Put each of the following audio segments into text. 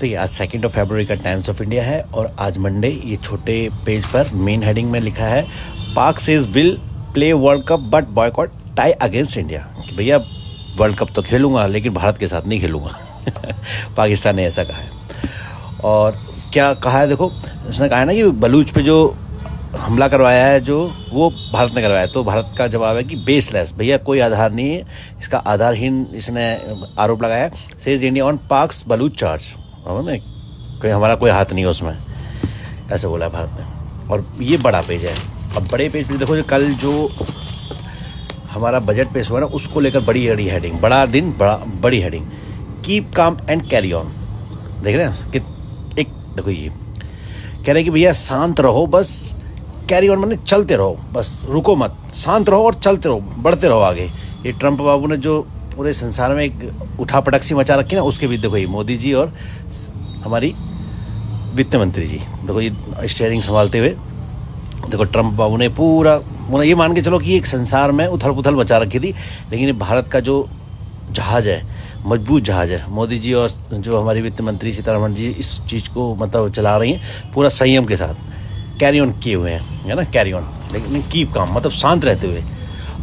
देखिए आज 2 फरवरी का टाइम्स ऑफ इंडिया है और आज मंडे। ये छोटे पेज पर मेन हेडिंग में लिखा है पाक says will play world cup but boycott tie against India. कि भैया वर्ल्ड कप तो खेलूंगा लेकिन भारत के साथ नहीं खेलूंगा। पाकिस्तान ने ऐसा कहा है। और क्या कहा है देखो, उसने कहा है ना कि बलूच पे जो हमला करवाया है जो वो भारत ने करवाया है। तो भारत का जवाब है कि बेसलेस, भैया कोई आधार नहीं है, इसका आधारहीन इसने आरोप लगाया है। Says India on Pak's Baloch charge, कोई हमारा कोई हाथ नहीं है उसमें, ऐसे बोला है भारत ने। और ये बड़ा पेज है। अब बड़े पेज पे देखो, जो कल जो हमारा बजट पेश हुआ ना उसको लेकर बड़ी हेडिंग, बड़ा दिन बड़ी heading, keep calm and carry on. देख रहे हैं कि एक देखो ये कह रहे हैं कि भैया शांत रहो, बस कैरी ऑन माने चलते रहो, बस रुको मत, शांत रहो और चलते रहो, बढ़ते रहो आगे। ये ट्रंप बाबू ने जो पूरे संसार में एक उठापटक सी मचा रखी ना, उसके बीच देखो ये मोदी जी और हमारी वित्त मंत्री जी देखो ये स्टीयरिंग संभालते हुए। देखो ट्रंप बाबू ने पूरा ये मान के चलो कि एक संसार में उथल पुथल मचा रखी थी, लेकिन ये भारत का जो जहाज है, मजबूत जहाज है, मोदी जी और जो हमारी वित्त मंत्री सीतारमण जी इस चीज़ को मतलब चला रही हैं पूरा संयम के साथ, कैरी ऑन किए हुए हैं, है ना, कैरी ऑन, लेकिन कीप काम मतलब शांत रहते हुए।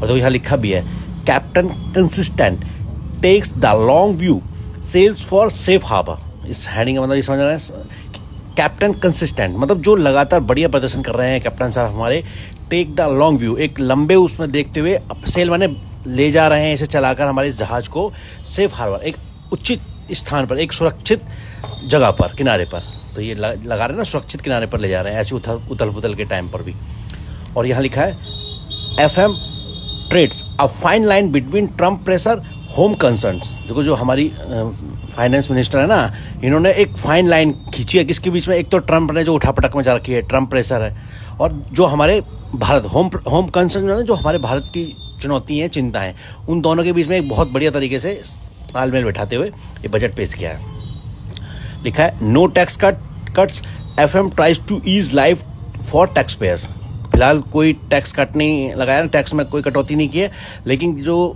और तो यहाँ लिखा भी है captain consistent takes the long view sails for safe harbour. इस हेडिंग का मतलब ये समझ रहे हैं, कैप्टन कंसिस्टेंट मतलब जो लगातार बढ़िया प्रदर्शन कर रहे हैं कैप्टन साहब हमारे, टेक द लॉन्ग व्यू एक लंबे उसमें देखते हुए सेल माने ले जा रहे हैं, इसे चलाकर हमारे इस जहाज को सेफ हार्बर, एक उचित स्थान पर, एक सुरक्षित जगह पर, किनारे पर। तो ये लगा रहे हैं ना, सुरक्षित किनारे पर ले जा रहे हैं ऐसे उथल पुथल के टाइम पर भी। और यहाँ लिखा है FM treads a fine line between Trump pressure home concerns. देखो जो हमारी फाइनेंस मिनिस्टर है ना, इन्होंने एक फाइन लाइन खींची है किसके बीच में, एक तो ट्रंप ने जो उठापटक मचा रखी है, ट्रंप प्रेशर है, और जो हमारे भारत होम कंसर्न जो हमारे भारत की चुनौती हैं, चिंता है, उन दोनों के बीच में एक बहुत बढ़िया तरीके से तालमेल बैठाते हुए ये बजट पेश किया है। लिखा है no tax cuts FM tries to ease life for taxpayers. फिलहाल कोई टैक्स कट नहीं लगाया, टैक्स में कोई कटौती नहीं की है, लेकिन जो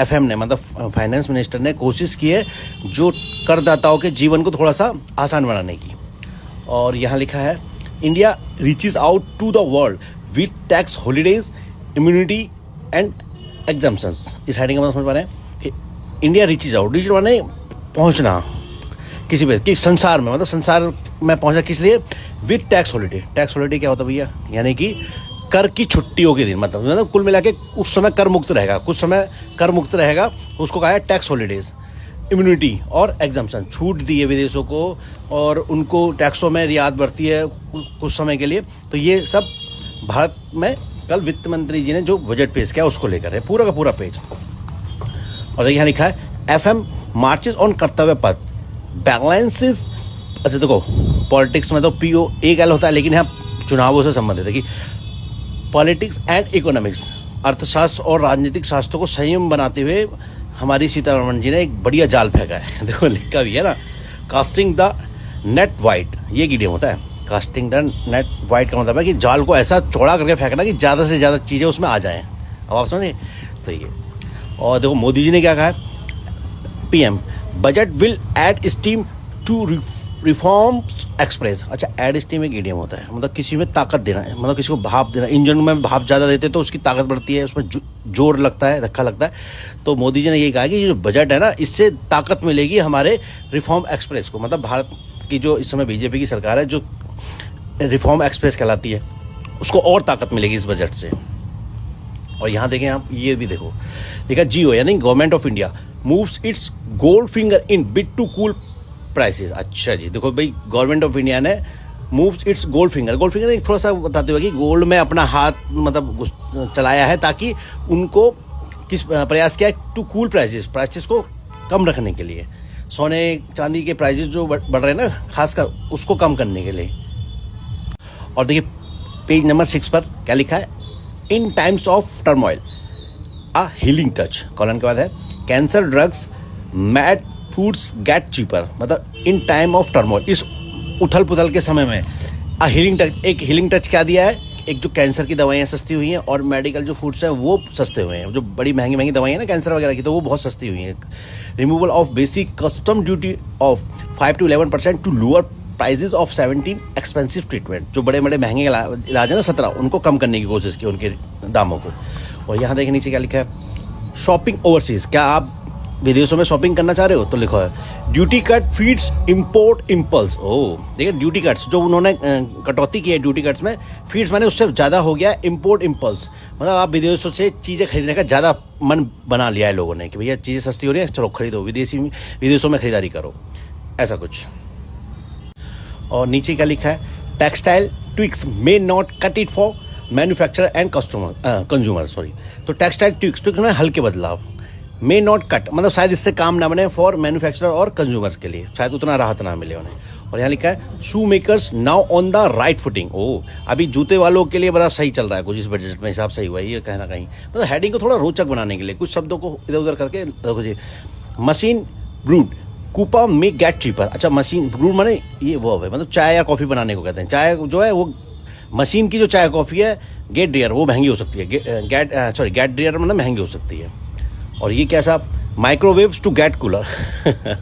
FM ने मतलब फाइनेंस मिनिस्टर ने कोशिश की है जो करदाताओं के जीवन को थोड़ा सा आसान बनाने की। और यहाँ लिखा है India reaches out to the world with tax holidays immunity and exemptions. इस हेडिंग का मतलब समझ पा रहे हैं, इंडिया रीचेज आउट, रीच माने पहुँचना किसी भी कि संसार में, मतलब संसार में पहुँचना किस लिए, with tax holiday. Tax holiday क्या होता है भैया, यानी कि कर की छुट्टियों के दिन, मतलब कुल मिला के उस समय कर मुक्त रहेगा, कुछ समय कर मुक्त रहेगा, उसको कहा है टैक्स हॉलीडेज। इम्यूनिटी और एग्जाम्पशन, छूट दी है विदेशों को और उनको टैक्सों में रियायत बढ़ती है कुछ समय के लिए। तो ये सब भारत में कल वित्त मंत्री जी ने जो बजट पेश किया उसको लेकर है पूरा का पूरा पेज। और देखिए यहाँ लिखा है FM मार्चेस ऑन कर्तव्य पथ बैलेंसेस। अच्छा देखो पॉलिटिक्स में तो POAL होता है, लेकिन यहाँ चुनावों से संबंधित है कि पॉलिटिक्स एंड इकोनॉमिक्स, अर्थशास्त्र और राजनीतिक शास्त्रों को संयम बनाते हुए हमारी सीतारमण जी ने एक बढ़िया जाल फेंका है। देखो लिखा भी है ना, कास्टिंग द नेट वाइड, ये इडियम होता है। कास्टिंग द नेट वाइड का मतलब है कि जाल को ऐसा चौड़ा करके फेंकना कि ज़्यादा से ज़्यादा चीज़ें उसमें आ जाएं। अब आप समझिए तो ये। और देखो मोदी जी ने क्या कहा है, PM budget will add steam to reform express. अच्छा एड स्टीम एक इडियम होता है, मतलब किसी में ताकत देना है, मतलब किसी को भाप देना। इंजन में भाप ज़्यादा देते तो उसकी ताकत बढ़ती है, उसमें जोर लगता है, धक्का लगता है। तो मोदी जी ने यही कहा कि ये जो बजट है ना, इससे ताकत मिलेगी हमारे रिफॉर्म एक्सप्रेस को, मतलब भारत की जो इस समय BJP की सरकार है जो रिफॉर्म एक्सप्रेस कहलाती है, उसको और ताकत मिलेगी इस बजट से। और यहाँ देखें आप, ये भी देखो देखा GO यानी government of India moves its gold finger in bid to cool prices. अच्छा जी देखो भाई, गवर्नमेंट ऑफ इंडिया ने मूव्स इट्स गोल्ड फिंगर एक थोड़ा सा बताते हुए कि गोल्ड में अपना हाथ मतलब चलाया है ताकि उनको किस प्रयास किया टू कूल प्राइसेस को कम रखने के लिए। सोने चांदी के प्राइसेस जो बढ़ रहे हैं ना, खासकर उसको कम करने के लिए। और देखिए पेज नंबर 6 पर क्या लिखा है, in times of turmoil a healing touch, colon के बाद है cancer drugs made foods get cheaper. मतलब इन टाइम ऑफ टर्मोइल, इस उथल पुथल के समय में अ हीलिंग टच, एक हीलिंग टच क्या दिया है, एक जो कैंसर की दवाइयाँ सस्ती हुई हैं और मेडिकल जो फूड्स हैं वो सस्ते हुए हैं। जो बड़ी महंगी महंगी दवाइयाँ ना कैंसर वगैरह की, तो वो बहुत सस्ती हुई हैं। Removal of basic custom duty of 5 to 11% to lower prices of 17 expensive treatment. जो बड़े बड़े महंगे इलाज है ना 17, उनको कम करने की कोशिश की उनके दामों को। और यहाँ देखिए नीचे क्या लिखा है, शॉपिंग ओवरसीज। क्या आप विदेशों में शॉपिंग करना चाह रहे हो तो लिखो है duty cut feeds import impulse. Oh देखिए ड्यूटी कट्स जो उन्होंने कटौती की है ड्यूटी कट्स में, फीड्स माने उससे ज़्यादा हो गया इंपोर्ट इम्पल्स। मतलब आप विदेशों से चीज़ें खरीदने का ज़्यादा मन बना लिया है लोगों ने कि भैया चीज़ें सस्ती हो रही हैं, चलो खरीदो, विदेशों में खरीदारी करो, ऐसा कुछ। और नीचे क्या लिखा है, textile tweaks may not cut it for manufacturer and consumer. Sorry, तो टेक्सटाइल ट्विक्स में हल्के बदलाव, मे नॉट कट मतलब शायद इससे काम ना बने फॉर मैन्युफैक्चरर और कंज्यूमर्स के लिए, शायद उतना राहत ना मिले उन्हें। और यहाँ लिखा है shoe makers now on the right footing. ओ अभी जूते वालों के लिए बड़ा सही चल रहा है, कुछ इस बजट में हिसाब सही हुआ है ये कहीं ना कहीं। मतलब हेडिंग को थोड़ा रोचक बनाने के लिए कुछ शब्दों को इधर उधर करके देखो जी। Machine brewed cuppa may get cheaper. अच्छा मशीन ब्रूड माने ये वो है मतलब चाय या कॉफ़ी बनाने को कहते हैं। चाय जो है वो मशीन की जो चाय कॉफ़ी है गेट ड्रियर वो महंगी हो सकती है, गेट ड्रियर मतलब महंगी हो सकती है। और ये कैसा, माइक्रोवेव्स टू गेट कूलर।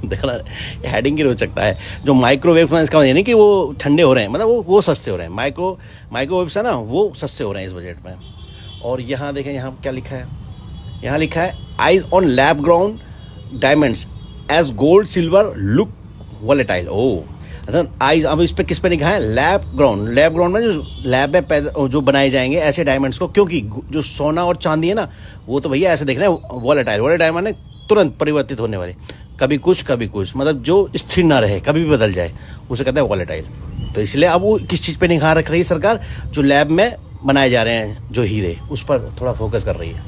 देखना हेडिंग की रोचकता है। जो माइक्रोवेव्स में इसका मतलब नहीं कि वो ठंडे हो रहे हैं, मतलब वो सस्ते हो रहे हैं। माइक्रोवेव्स है ना वो सस्ते हो रहे हैं इस बजट में। और यहाँ देखें यहाँ क्या लिखा है, यहाँ लिखा है eyes on lab grown diamonds as gold silver look volatile. ओ आइज, अब इस पे किस पे लिखा है, लैब ग्राउंड में जो लैब में जो बनाए जाएंगे ऐसे डायमंड्स को, क्योंकि जो सोना और चांदी है ना वो तो भैया ऐसे देख रहे हैं वॉलेटाइल माने तुरंत परिवर्तित होने वाले, कभी कुछ मतलब जो स्थिर ना रहे, कभी भी बदल जाए, उसे कहते हैं वॉलेटाइल। तो इसलिए अब वो किस चीज़ पे निगाह रख रही है सरकार, जो लैब में बनाए जा रहे हैं जो हीरे, उस पर थोड़ा फोकस कर रही है।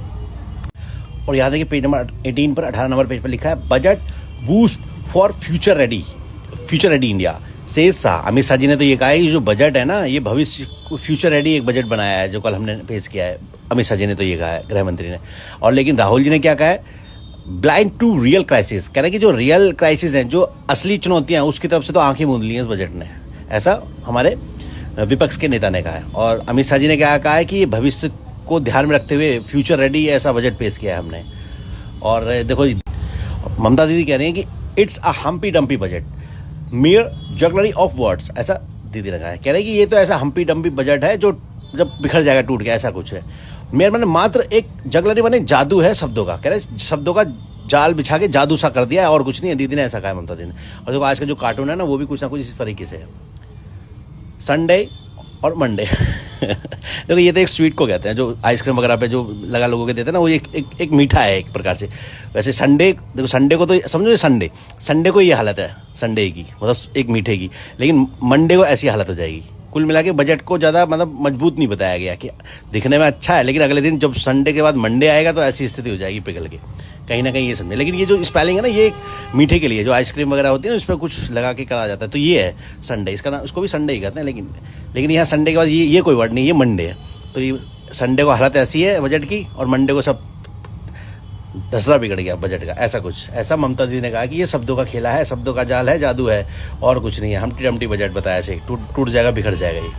और यहाँ देखिए पेज नंबर 18 पर 18 नंबर पेज पर लिखा है budget boost for future ready India से शाह। अमित शाह जी ने तो ये कहा है कि जो बजट है ना ये भविष्य फ्यूचर रेडी एक बजट बनाया है, जो कल हमने पेश किया है। अमित शाह जी ने तो ये कहा है, गृह मंत्री ने। और लेकिन राहुल जी ने क्या कहा है, ब्लाइंड टू रियल क्राइसिस। कह रहे हैं कि जो रियल क्राइसिस हैं, जो असली चुनौतियां हैं, उसकी तरफ से तो आंखें मूंद ली हैं इस बजट ने, ऐसा हमारे विपक्ष के नेता ने कहा है। और अमित शाह जी ने क्या कहा है कि ये भविष्य को ध्यान में रखते हुए फ्यूचर रेडी ऐसा बजट पेश किया है हमने। और देखो ममता दीदी कह रही हैं कि it's a humpty dumpty budget, mere jugglery of words, ऐसा दीदी ने कहा है। कह रहे हैं कि ये तो ऐसा हम्पी डम्पी बजट है जो जब बिखर जाएगा टूट गया, ऐसा कुछ है। मेयर मैंने मात्र एक जगलरी माने जादू है शब्दों का, कह रहे शब्दों का जाल बिछा के जादू सा कर दिया है और कुछ नहीं है, दीदी ने ऐसा कहा है ममता दीदी ने। और देखो आज का जो कार्टून है ना वो भी कुछ ना कुछ इस तरीके से है, संडे और मंडे। देखो ये तो एक स्वीट को कहते हैं जो आइसक्रीम वगैरह पे जो लगा लोगों के देते हैं ना, वो एक मीठा है एक प्रकार से। वैसे संडे, देखो संडे को तो समझो संडे को ये हालत है संडे की, मतलब एक मीठे की, लेकिन मंडे को ऐसी हालत हो जाएगी। कुल मिला के बजट को ज़्यादा मतलब मजबूत नहीं बताया गया कि दिखने में अच्छा है, लेकिन अगले दिन जब संडे के बाद मंडे आएगा तो ऐसी स्थिति हो जाएगी पिघल के, कहीं ना कहीं ये समझे। लेकिन ये जो स्पेलिंग है ना ये एक मीठे के लिए, जो आइसक्रीम वगैरह होती है ना उस पर कुछ लगा के करा जाता है, तो ये है संडे, इसका नाम, उसको भी संडे ही कहते हैं। लेकिन यहाँ संडे के बाद ये कोई वर्ड नहीं, ये मंडे है। तो ये संडे को हालत ऐसी है बजट की, और मंडे को सब दसरा बिगड़ गया बजट का, ऐसा कुछ, ऐसा ममता दीदी ने कहा कि ये शब्दों का खेला है, शब्दों का जाल है, जादू है, और कुछ नहीं है। हमटी डमटी बजट बताया ऐसे टूट जाएगा, बिखर जाएगा ये।